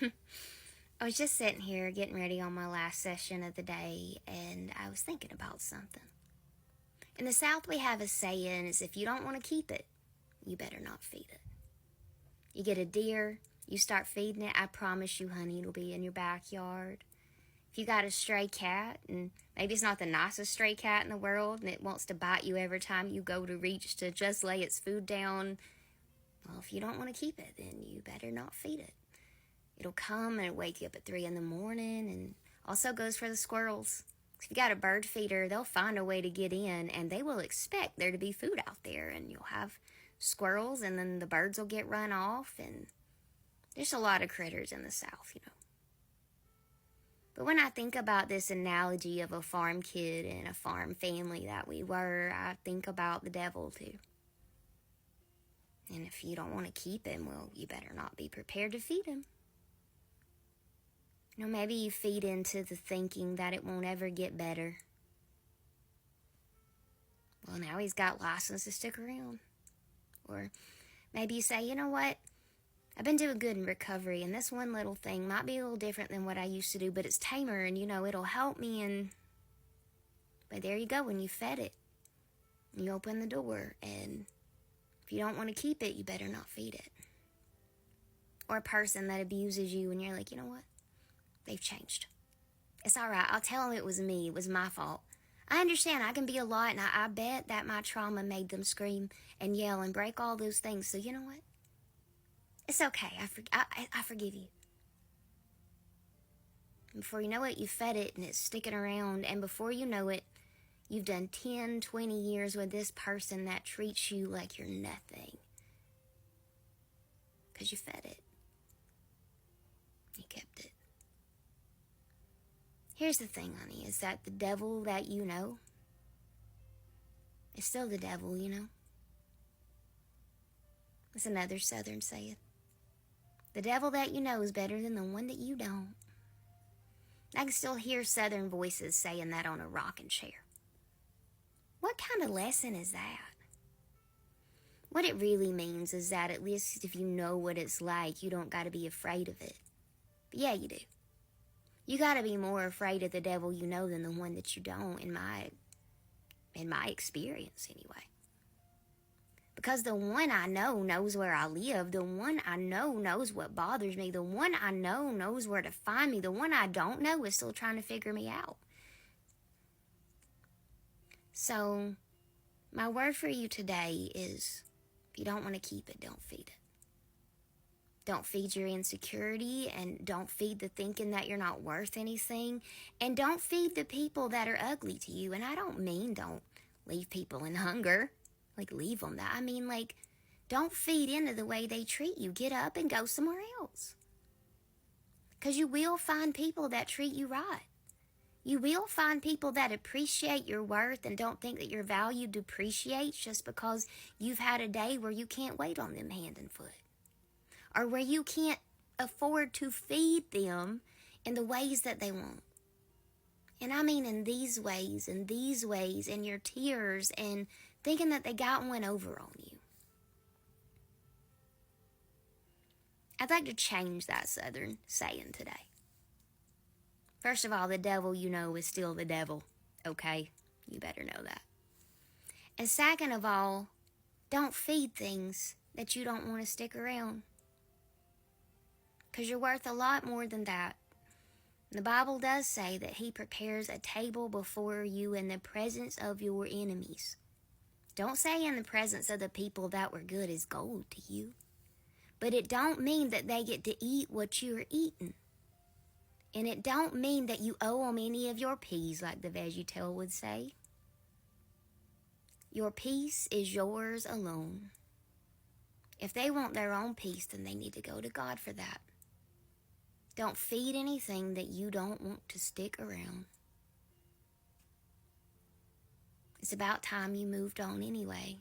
I was just sitting here getting ready on my last session of the day, and I was thinking about something. In the South, we have a saying is if you don't want to keep it, you better not feed it. You get a deer, you start feeding it, I promise you, honey, it'll be in your backyard. If you got a stray cat, and maybe it's not the nicest stray cat in the world, and it wants to bite you every time you go to reach to just lay its food down, well, if you don't want to keep it, then you better not feed it. It'll come and wake you up at 3 in the morning, and also goes for the squirrels. If you got a bird feeder, they'll find a way to get in, and they will expect there to be food out there, and you'll have squirrels, and then the birds will get run off, and there's a lot of critters in the South. But when I think about this analogy of a farm kid and a farm family that we were, I think about the devil too. And if you don't want to keep him, well, you better not be prepared to feed him. Maybe you feed into the thinking that it won't ever get better. Well, now he's got license to stick around. Or maybe you say, you know what? I've been doing good in recovery, and this one little thing might be a little different than what I used to do, but it's tamer, and it'll help me. But there you go, when you fed it, you open the door, and if you don't want to keep it, you better not feed it. Or a person that abuses you, and you're like, you know what? They've changed. It's all right. I'll tell them it was me. It was my fault. I understand I can be a lot, and I bet that my trauma made them scream and yell and break all those things. So you know what? It's okay. I forgive you. And before you know it, you fed it, and it's sticking around. And before you know it, you've done 10, 20 years with this person that treats you like you're nothing. Because you fed it. You kept it. Here's the thing, honey, is that the devil that you know is still the devil, It's another Southern saying. The devil that you know is better than the one that you don't. I can still hear Southern voices saying that on a rocking chair. What kind of lesson is that? What it really means is that at least if you know what it's like, you don't got to be afraid of it. But yeah, you do. You got to be more afraid of the devil you know than the one that you don't, in my experience anyway. Because the one I know knows where I live. The one I know knows what bothers me. The one I know knows where to find me. The one I don't know is still trying to figure me out. So, my word for you today is, if you don't want to keep it, don't feed it. Don't feed your insecurity, and don't feed the thinking that you're not worth anything. And don't feed the people that are ugly to you. And I don't mean don't leave people in hunger. Leave them that. I mean, don't feed into the way they treat you. Get up and go somewhere else. Because you will find people that treat you right. You will find people that appreciate your worth and don't think that your value depreciates just because you've had a day where you can't wait on them hand and foot. Or where you can't afford to feed them in the ways that they want. And I mean in these ways, and your tears, and thinking that they got one over on you. I'd like to change that Southern saying today. First of all, the devil you know is still the devil, okay? You better know that. And second of all, don't feed things that you don't want to stick around. Because you're worth a lot more than that. The Bible does say that he prepares a table before you in the presence of your enemies. Don't say in the presence of the people that were good as gold to you. But it don't mean that they get to eat what you're eating. And it don't mean that you owe them any of your peas, like the VeggieTale would say. Your peace is yours alone. If they want their own peace, then they need to go to God for that. Don't feed anything that you don't want to stick around. It's about time you moved on anyway.